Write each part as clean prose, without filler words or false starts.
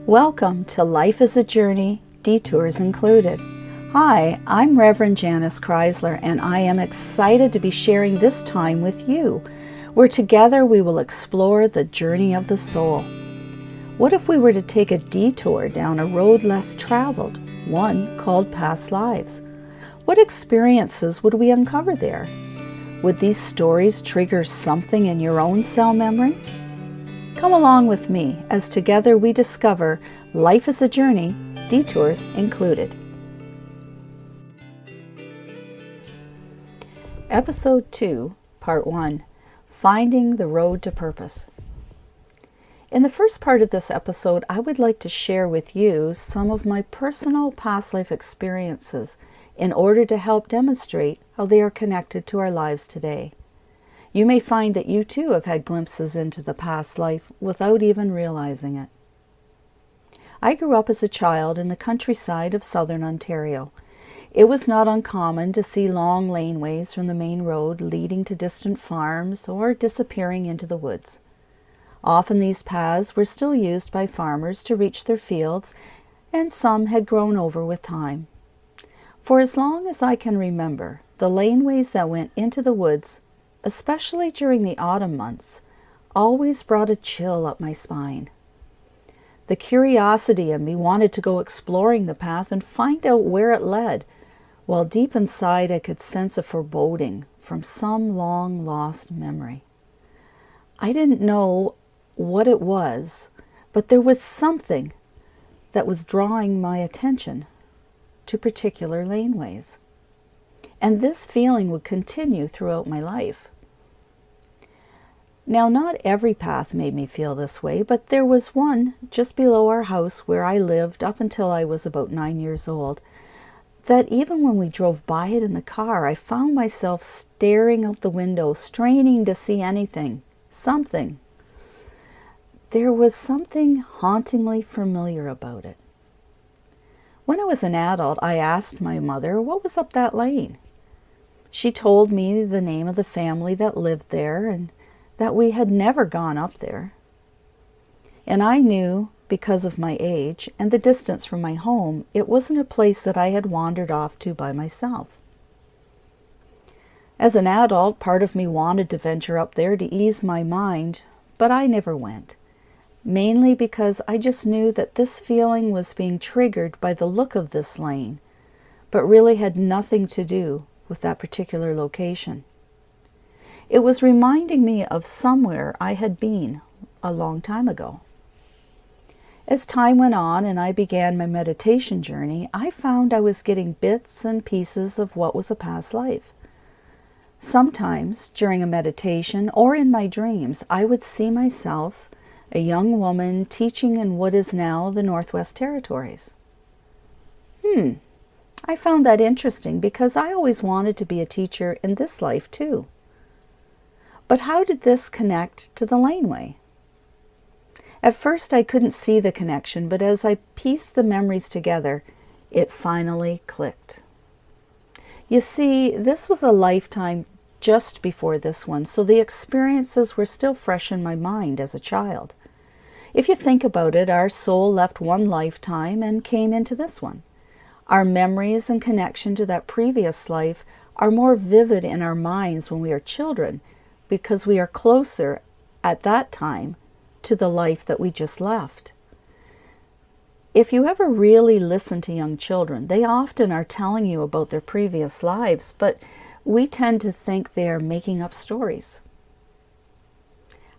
Welcome to Life is a Journey, Detours Included. Hi, I'm Rev.Janice and I am excited to be sharing this time with you, where together we will explore the journey of the soul. What if we were to take a detour down a road less traveled, one called past lives? What experiences would we uncover there? Would these stories trigger something in your own cell memory? Come along with me as together we discover life is a journey, detours included. Episode 2, Part 1, Finding the Road to Purpose. In the first part of this episode, I would like to share with you some of my personal past life experiences in order to help demonstrate how they are connected to our lives today. You may find that you too have had glimpses into the past life without even realizing it. I grew up as a child in the countryside of southern Ontario. It was not uncommon to see long laneways from the main road leading to distant farms or disappearing into the woods. Often these paths were still used by farmers to reach their fields, and some had grown over with time. For as long as I can remember, the laneways that went into the woods, especially during the autumn months, always brought a chill up my spine. The curiosity in me wanted to go exploring the path and find out where it led, while deep inside I could sense a foreboding from some long-lost memory. I didn't know what it was, but there was something that was drawing my attention to particular laneways. And this feeling would continue throughout my life. Now, not every path made me feel this way, but there was one just below our house where I lived up until I was about 9 years old, that even when we drove by it in the car, I found myself staring out the window, straining to see anything, something. There was something hauntingly familiar about it. When I was an adult, I asked my mother what was up that lane. She told me the name of the family that lived there and that we had never gone up there. And I knew, because of my age and the distance from my home, it wasn't a place that I had wandered off to by myself. As an adult, part of me wanted to venture up there to ease my mind, but I never went, mainly because I just knew that this feeling was being triggered by the look of this lane, but really had nothing to do with that particular location. It was reminding me of somewhere I had been a long time ago. As time went on and I began my meditation journey, I found I was getting bits and pieces of what was a past life. Sometimes during a meditation or in my dreams, I would see myself, a young woman, teaching in what is now the Northwest Territories. I found that interesting because I always wanted to be a teacher in this life too. But how did this connect to the laneway? At first I couldn't see the connection, but as I pieced the memories together, it finally clicked. You see, this was a lifetime just before this one, so the experiences were still fresh in my mind as a child. If you think about it, our soul left one lifetime and came into this one. Our memories and connection to that previous life are more vivid in our minds when we are children because we are closer at that time to the life that we just left. If you ever really listen to young children, they often are telling you about their previous lives, but we tend to think they are making up stories.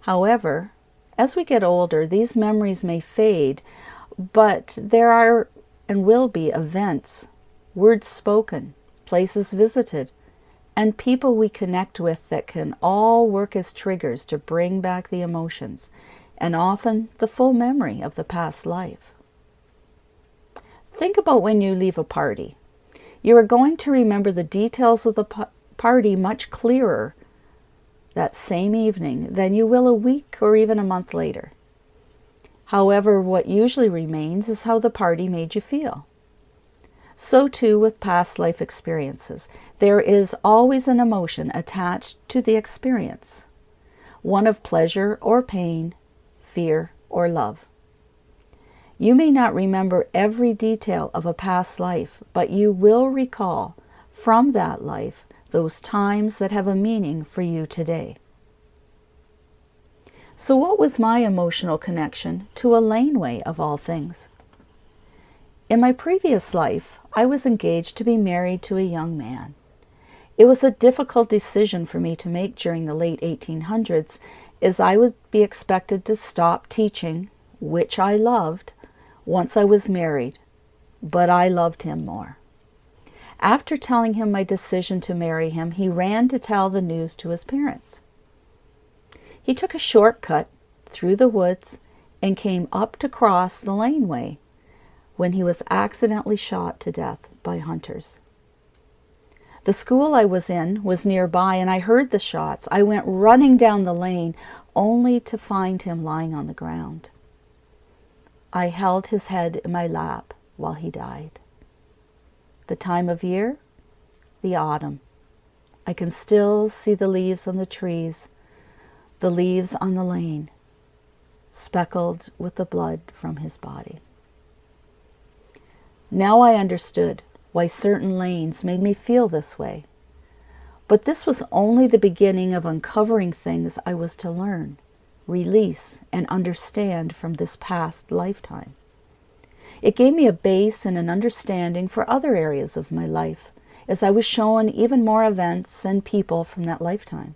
However, as we get older, these memories may fade, but there are and will be events, words spoken, places visited, and people we connect with that can all work as triggers to bring back the emotions and often the full memory of the past life. Think about when you leave a party. You are going to remember the details of the party much clearer that same evening than you will a week or even a month later. However, what usually remains is how the party made you feel. So too with past life experiences. There is always an emotion attached to the experience, one of pleasure or pain, fear or love. You may not remember every detail of a past life, but you will recall from that life those times that have a meaning for you today. So what was my emotional connection to a laneway of all things? In my previous life, I was engaged to be married to a young man. It was a difficult decision for me to make during the late 1800s, as I would be expected to stop teaching, which I loved, once I was married, but I loved him more. After telling him my decision to marry him, he ran to tell the news to his parents. He took a shortcut through the woods and came up to cross the laneway when he was accidentally shot to death by hunters. The school I was in was nearby, and I heard the shots. I went running down the lane, only to find him lying on the ground. I held his head in my lap while he died. The time of year? The autumn. I can still see the leaves on the trees, the leaves on the lane, speckled with the blood from his body. Now I understood why certain lanes made me feel this way. But this was only the beginning of uncovering things I was to learn, release, and understand from this past lifetime. It gave me a base and an understanding for other areas of my life, as I was shown even more events and people from that lifetime.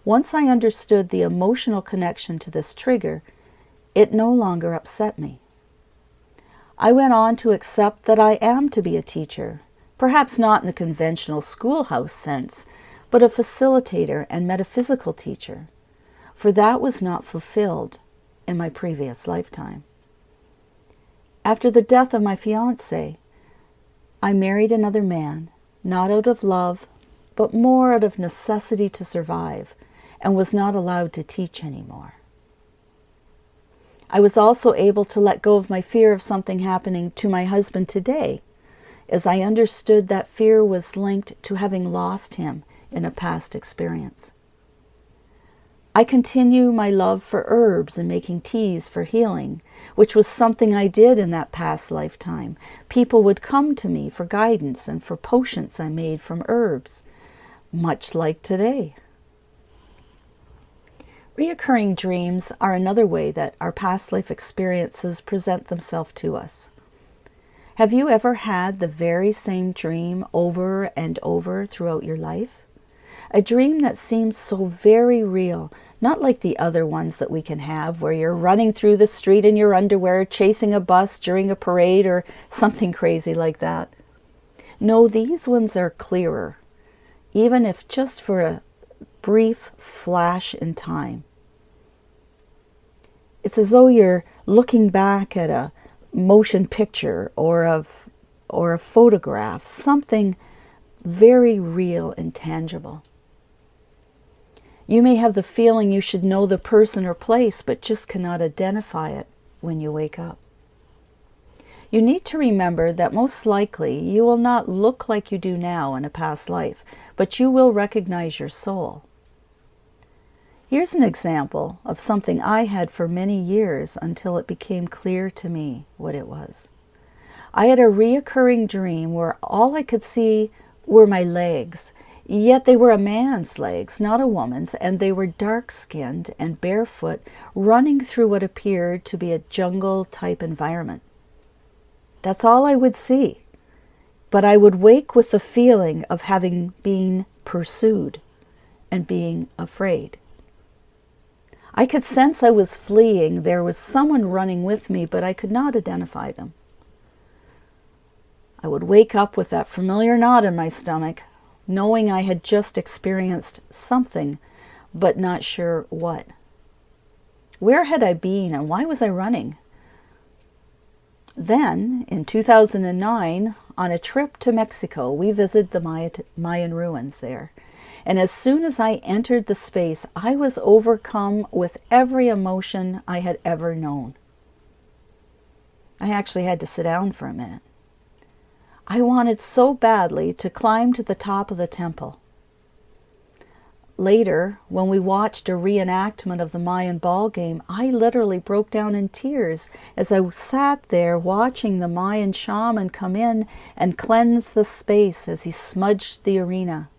Once I understood the emotional connection to this trigger, it no longer upset me. I went on to accept that I am to be a teacher, perhaps not in the conventional schoolhouse sense, but a facilitator and metaphysical teacher, for that was not fulfilled in my previous lifetime. After the death of my fiancé, I married another man, not out of love, but more out of necessity to survive, and was not allowed to teach anymore. I was also able to let go of my fear of something happening to my husband today, as I understood that fear was linked to having lost him in a past experience. I continue my love for herbs and making teas for healing, which was something I did in that past lifetime. People would come to me for guidance and for potions I made from herbs, much like today. Reoccurring dreams are another way that our past life experiences present themselves to us. Have you ever had the very same dream over and over throughout your life? A dream that seems so very real, not like the other ones that we can have where you're running through the street in your underwear, chasing a bus during a parade or something crazy like that. No, these ones are clearer, even if just for a brief flash in time. It's as though you're looking back at a motion picture or a photograph, something very real and tangible. You may have the feeling you should know the person or place, but just cannot identify it when you wake up. You need to remember that most likely you will not look like you do now in a past life, but you will recognize your soul. Here's an example of something I had for many years until it became clear to me what it was. I had a reoccurring dream where all I could see were my legs, yet they were a man's legs, not a woman's, and they were dark-skinned and barefoot, running through what appeared to be a jungle-type environment. That's all I would see, but I would wake with the feeling of having been pursued and being afraid. I could sense I was fleeing. There was someone running with me, but I could not identify them. I would wake up with that familiar knot in my stomach, knowing I had just experienced something, but not sure what. Where had I been and why was I running? Then, in 2009, on a trip to Mexico, we visited the Mayan ruins there. And as soon as I entered the space, I was overcome with every emotion I had ever known. I actually had to sit down for a minute. I wanted so badly to climb to the top of the temple. Later, when we watched a reenactment of the Mayan ball game, I literally broke down in tears as I sat there watching the Mayan shaman come in and cleanse the space as he smudged the arena.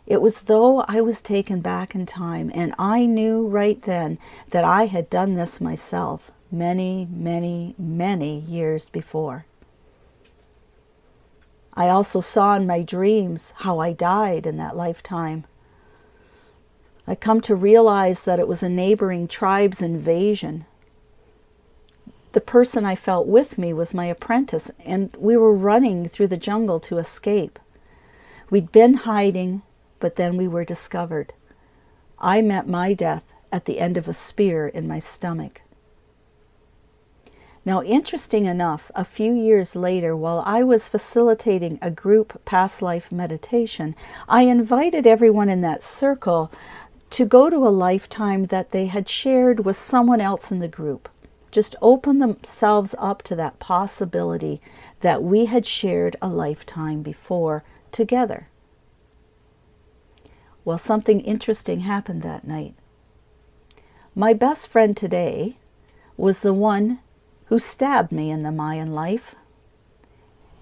It was though I was taken back in time, and I knew right then that I had done this myself many, many, many years before. I also saw in my dreams how I died in that lifetime. I come to realize that it was a neighboring tribe's invasion. The person I felt with me was my apprentice, and we were running through the jungle to escape. We'd been hiding, but then we were discovered. I met my death at the end of a spear in my stomach. Now, interesting enough, a few years later, while I was facilitating a group past life meditation, I invited everyone in that circle to go to a lifetime that they had shared with someone else in the group. Just open themselves up to that possibility that we had shared a lifetime before together. Well, something interesting happened that night. My best friend today was the one who stabbed me in the Mayan life,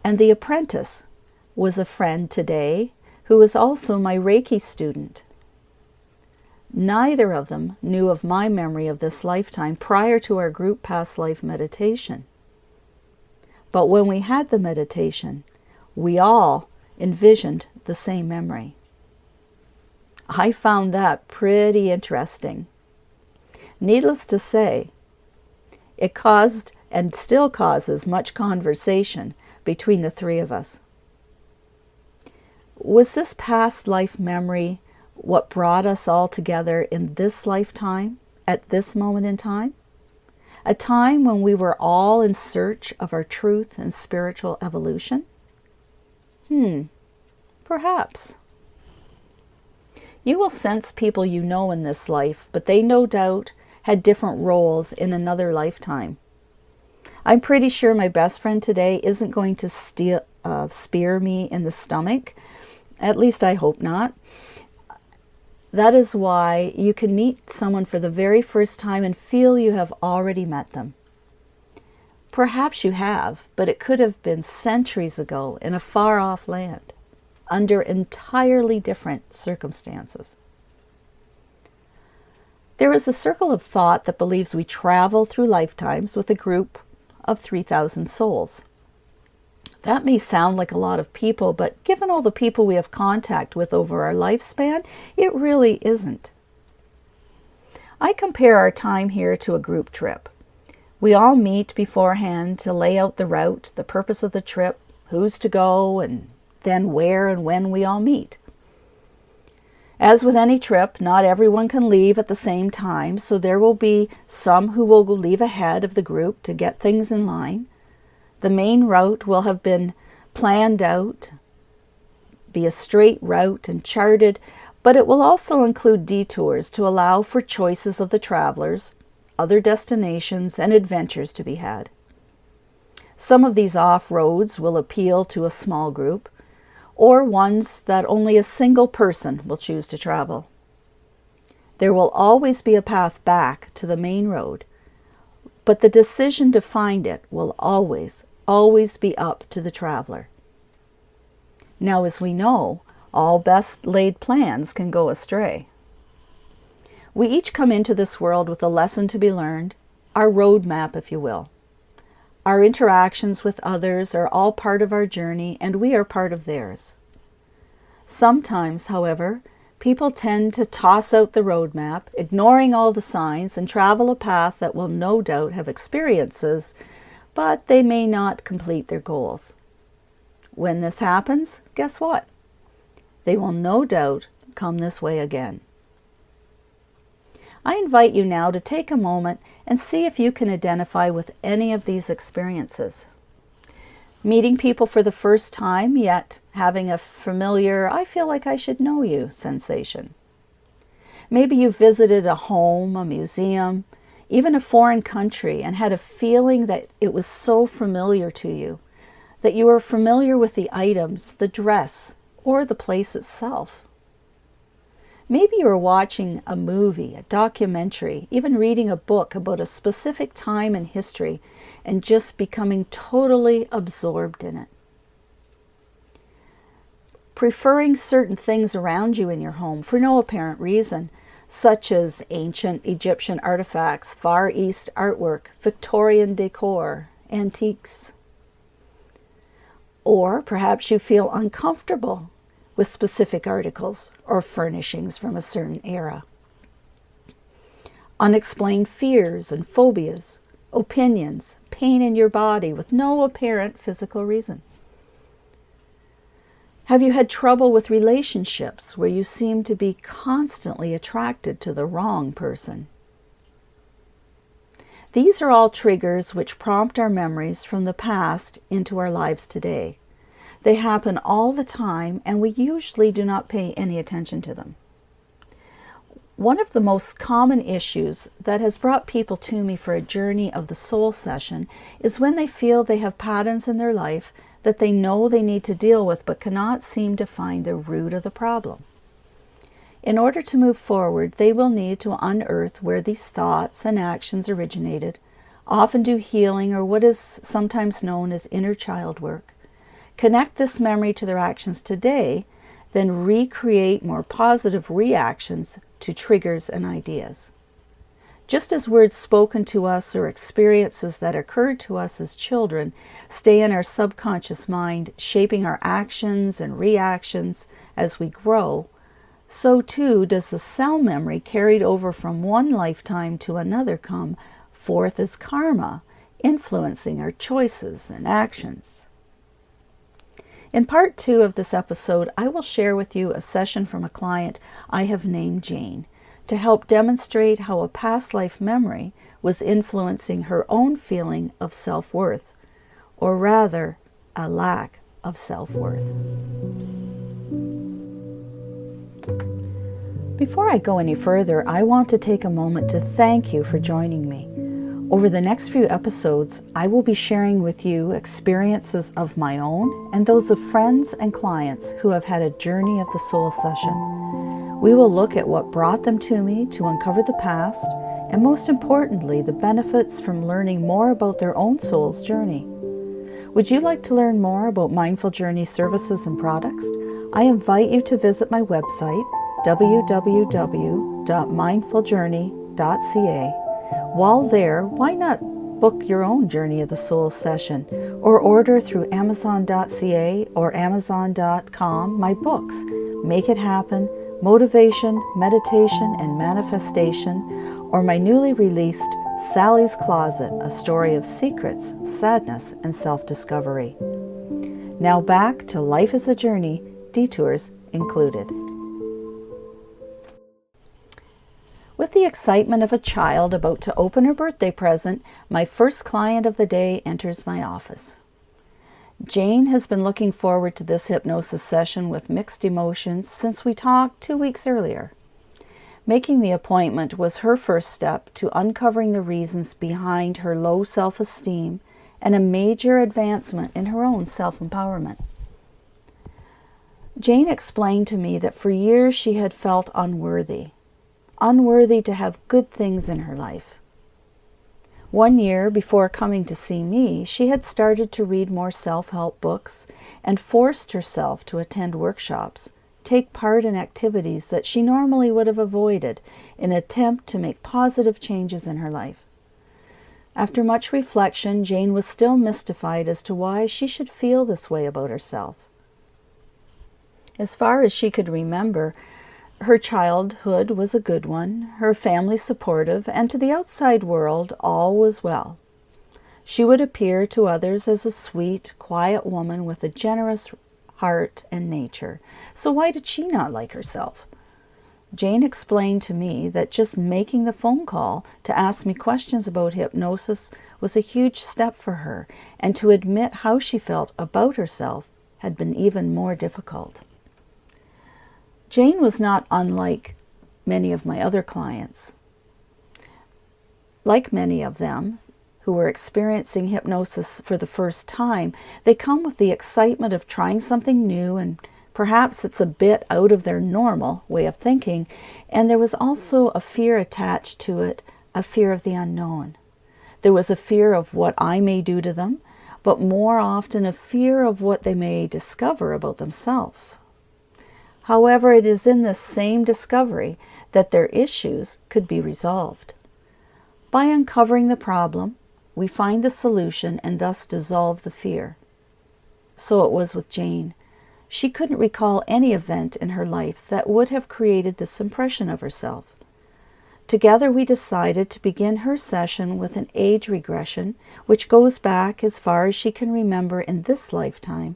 and the apprentice was a friend today who is also my Reiki student. Neither of them knew of my memory of this lifetime prior to our group past life meditation. But when we had the meditation, we all envisioned the same memory. I found that pretty interesting. Needless to say, it caused and still causes much conversation between the three of us. Was this past life memory what brought us all together in this lifetime, at this moment in time? A time when we were all in search of our truth and spiritual evolution? Perhaps. You will sense people you know in this life, but they no doubt had different roles in another lifetime. I'm pretty sure my best friend today isn't going to spear me in the stomach. At least I hope not. That is why you can meet someone for the very first time and feel you have already met them. Perhaps you have, but it could have been centuries ago in a far-off land, under entirely different circumstances. There is a circle of thought that believes we travel through lifetimes with a group of 3,000 souls. That may sound like a lot of people, but given all the people we have contact with over our lifespan, it really isn't. I compare our time here to a group trip. We all meet beforehand to lay out the route, the purpose of the trip, who's to go, and then where and when we all meet. As with any trip, not everyone can leave at the same time, so there will be some who will leave ahead of the group to get things in line. The main route will have been planned out, be a straight route and charted, but it will also include detours to allow for choices of the travelers, other destinations, and adventures to be had. Some of these off-roads will appeal to a small group, or ones that only a single person will choose to travel. There will always be a path back to the main road, but the decision to find it will always be up to the traveler. Now, as we know, all best laid plans can go astray. We each come into this world with a lesson to be learned, our roadmap, if you will. Our interactions with others are all part of our journey, and we are part of theirs. Sometimes, however, people tend to toss out the roadmap, ignoring all the signs, and travel a path that will no doubt have experiences, but they may not complete their goals. When this happens, guess what? They will no doubt come this way again. I invite you now to take a moment and see if you can identify with any of these experiences. Meeting people for the first time, yet having a familiar, I feel like I should know you sensation. Maybe you visited a home, a museum, even a foreign country, and had a feeling that it was so familiar to you, that you were familiar with the items, the dress, or the place itself. Maybe you're watching a movie, a documentary, even reading a book about a specific time in history and just becoming totally absorbed in it. Preferring certain things around you in your home for no apparent reason, such as ancient Egyptian artifacts, Far East artwork, Victorian decor, antiques. Or perhaps you feel uncomfortable with specific articles or furnishings from a certain era. Unexplained fears and phobias, opinions, pain in your body with no apparent physical reason. Have you had trouble with relationships where you seem to be constantly attracted to the wrong person? These are all triggers which prompt our memories from the past into our lives today. They happen all the time, and we usually do not pay any attention to them. One of the most common issues that has brought people to me for a journey of the soul session is when they feel they have patterns in their life that they know they need to deal with but cannot seem to find the root of the problem. In order to move forward, they will need to unearth where these thoughts and actions originated, often do healing or what is sometimes known as inner child work, connect this memory to their actions today, then recreate more positive reactions to triggers and ideas. Just as words spoken to us or experiences that occurred to us as children stay in our subconscious mind, shaping our actions and reactions as we grow, so too does the cell memory carried over from one lifetime to another come forth as karma, influencing our choices and actions. In part 2 of this episode, I will share with you a session from a client I have named Jane to help demonstrate how a past life memory was influencing her own feeling of self-worth, or rather, a lack of self-worth. Before I go any further, I want to take a moment to thank you for joining me. Over the next few episodes, I will be sharing with you experiences of my own and those of friends and clients who have had a journey of the soul session. We will look at what brought them to me to uncover the past, and most importantly, the benefits from learning more about their own soul's journey. Would you like to learn more about Mindful Journey services and products? I invite you to visit my website, www.mindfuljourney.ca. While there, why not book your own Journey of the Soul session or order through Amazon.ca or Amazon.com my books, Make It Happen, Motivation, Meditation, and Manifestation, or my newly released Sally's Closet, a story of secrets, sadness, and self-discovery. Now back to Life is a Journey, detours included. With the excitement of a child about to open her birthday present, my first client of the day enters my office. Jane has been looking forward to this hypnosis session with mixed emotions since we talked 2 weeks earlier. Making the appointment was her first step to uncovering the reasons behind her low self-esteem and a major advancement in her own self-empowerment. Jane explained to me that for years she had felt unworthy to have good things in her life. 1 year before coming to see me, she had started to read more self-help books and forced herself to attend workshops, take part in activities that she normally would have avoided in an attempt to make positive changes in her life. After much reflection, Jane was still mystified as to why she should feel this way about herself. As far as she could remember, her childhood was a good one, her family supportive, and to the outside world all was well. She would appear to others as a sweet, quiet woman with a generous heart and nature. So why did she not like herself? Jane explained to me that just making the phone call to ask me questions about hypnosis was a huge step for her, and to admit how she felt about herself had been even more difficult. Jane was not unlike many of my other clients. Like many of them who were experiencing hypnosis for the first time, they come with the excitement of trying something new and Perhaps it's a bit out of their normal way of thinking, and there was also a fear attached to it, a fear of the unknown. There was a fear of what I may do to them, but more often a fear of what they may discover about themselves. However, it is in this same discovery that their issues could be resolved. By uncovering the problem, we find the solution and thus dissolve the fear. So it was with Jane. She couldn't recall any event in her life that would have created this impression of herself. Together we decided to begin her session with an age regression, which goes back as far as she can remember in this lifetime,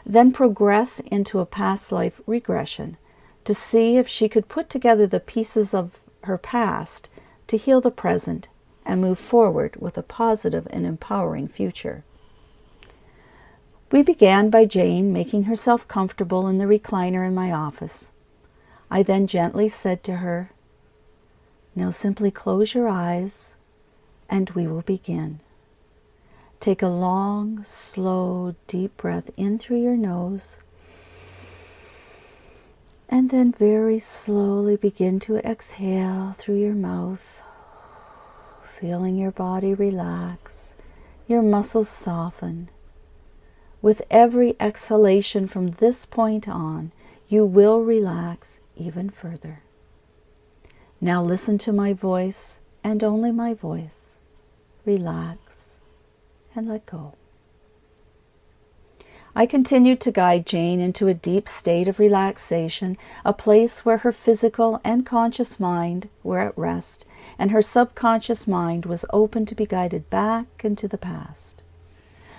then progress into a past life regression to see if she could put together the pieces of her past to heal the present and move forward with a positive and empowering future. We began by Jane making herself comfortable in the recliner in my office. I then gently said to her, "Now simply close your eyes and we will begin. Take a long, slow, deep breath in through your nose and then very slowly begin to exhale through your mouth, feeling your body relax, your muscles soften. With every exhalation from this point on, you will relax even further. Now listen to my voice and only my voice. Relax and let go." I continued to guide Jane into a deep state of relaxation, a place where her physical and conscious mind were at rest, and her subconscious mind was open to be guided back into the past.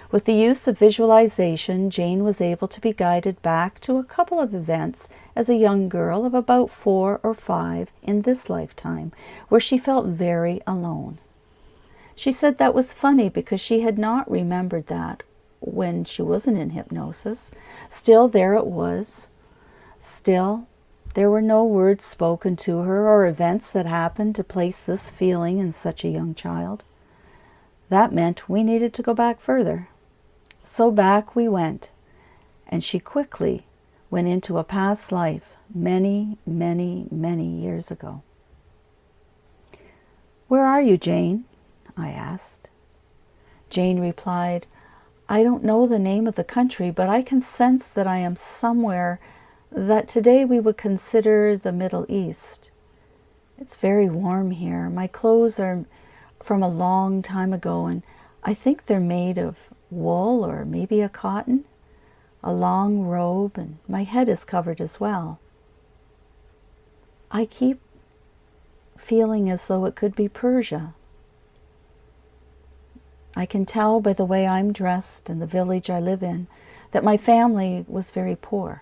With the use of visualization, Jane was able to be guided back to a couple of events as a young girl of about 4 or 5 in this lifetime, where she felt very alone. She said that was funny because she had not remembered that when she wasn't in hypnosis. Still, there it was. Still, there were no words spoken to her or events that happened to place this feeling in such a young child. That meant we needed to go back further. So back we went, and she quickly went into a past life many, many, many years ago. "Where are you, Jane?" I asked. Jane replied, "I don't know the name of the country, but I can sense that I am somewhere that today we would consider the Middle East. It's very warm here. My clothes are from a long time ago, and I think they're made of wool or maybe a cotton, a long robe, and my head is covered as well. I keep feeling as though it could be Persia. I can tell by the way I'm dressed and the village I live in that my family was very poor.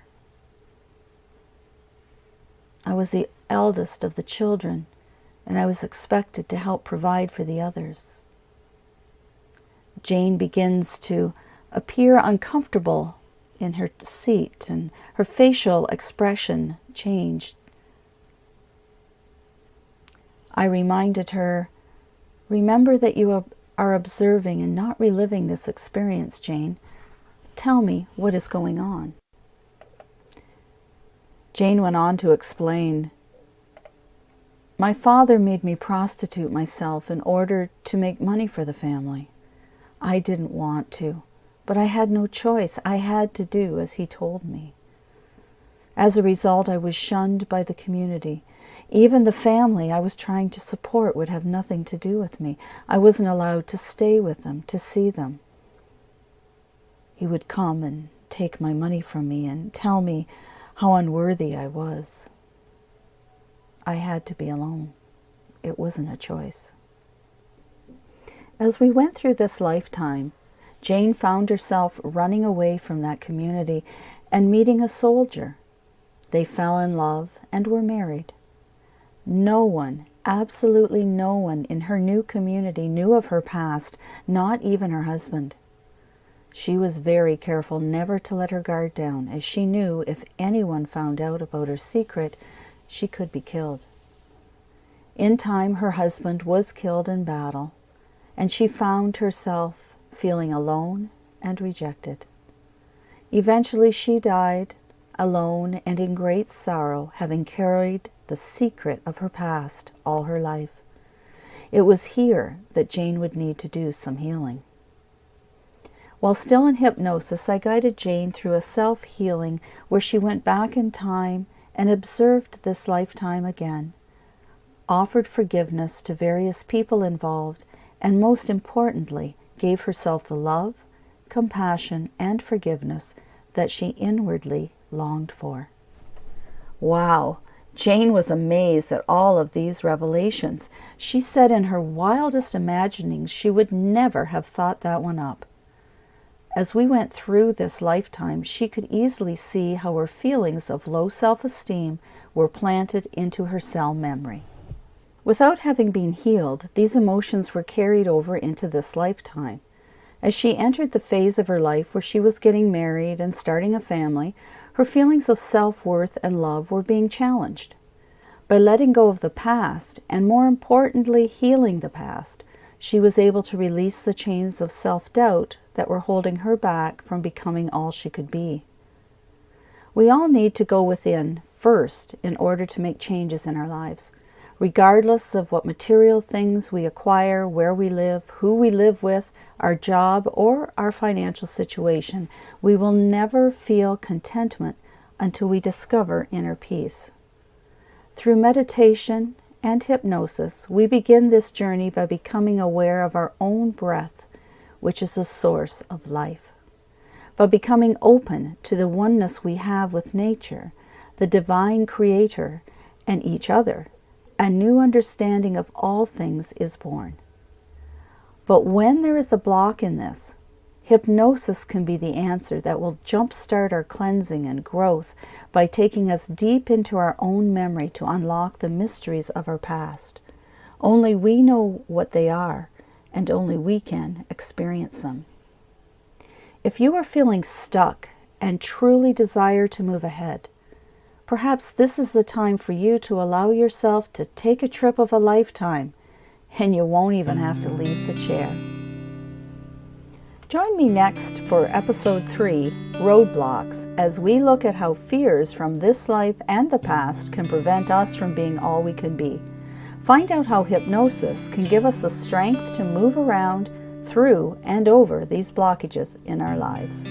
I was the eldest of the children, and I was expected to help provide for the others." Jane begins to appear uncomfortable in her seat, and her facial expression changed. I reminded her, "Remember that you are observing and not reliving this experience, Jane. Tell me what is going on." Jane went on to explain, "My father made me prostitute myself in order to make money for the family. I didn't want to, but I had no choice. I had to do as he told me. As a result, I was shunned by the community. Even the family I was trying to support would have nothing to do with me. I wasn't allowed to stay with them, to see them. He would come and take my money from me and tell me how unworthy I was. I had to be alone. It wasn't a choice." As we went through this lifetime, Jane found herself running away from that community and meeting a soldier. They fell in love and were married. No one, absolutely no one in her new community knew of her past, not even her husband. She was very careful never to let her guard down, as she knew if anyone found out about her secret, she could be killed. In time, her husband was killed in battle, and she found herself feeling alone and rejected. Eventually, she died alone and in great sorrow, having carried the secret of her past all her life. It was here that Jane would need to do some healing. While still in hypnosis, I guided Jane through a self-healing where she went back in time and observed this lifetime again, offered forgiveness to various people involved, and most importantly, gave herself the love, compassion, and forgiveness that she inwardly longed for. Wow! Jane was amazed at all of these revelations. She said in her wildest imaginings she would never have thought that one up. As we went through this lifetime, she could easily see how her feelings of low self-esteem were planted into her cell memory. Without having been healed, these emotions were carried over into this lifetime. As she entered the phase of her life where she was getting married and starting a family, her feelings of self-worth and love were being challenged. By letting go of the past, and more importantly, healing the past, she was able to release the chains of self-doubt that were holding her back from becoming all she could be. We all need to go within first in order to make changes in our lives. Regardless of what material things we acquire, where we live, who we live with, our job, or our financial situation, we will never feel contentment until we discover inner peace. Through meditation and hypnosis, we begin this journey by becoming aware of our own breath, which is the source of life. By becoming open to the oneness we have with nature, the divine creator, and each other, a new understanding of all things is born. But when there is a block in this, hypnosis can be the answer that will jumpstart our cleansing and growth by taking us deep into our own memory to unlock the mysteries of our past. Only we know what they are, and only we can experience them. If you are feeling stuck and truly desire to move ahead, perhaps this is the time for you to allow yourself to take a trip of a lifetime, and you won't even have to leave the chair. Join me next for episode 3, Roadblocks, as we look at how fears from this life and the past can prevent us from being all we can be. Find out how hypnosis can give us the strength to move around, through, and over these blockages in our lives.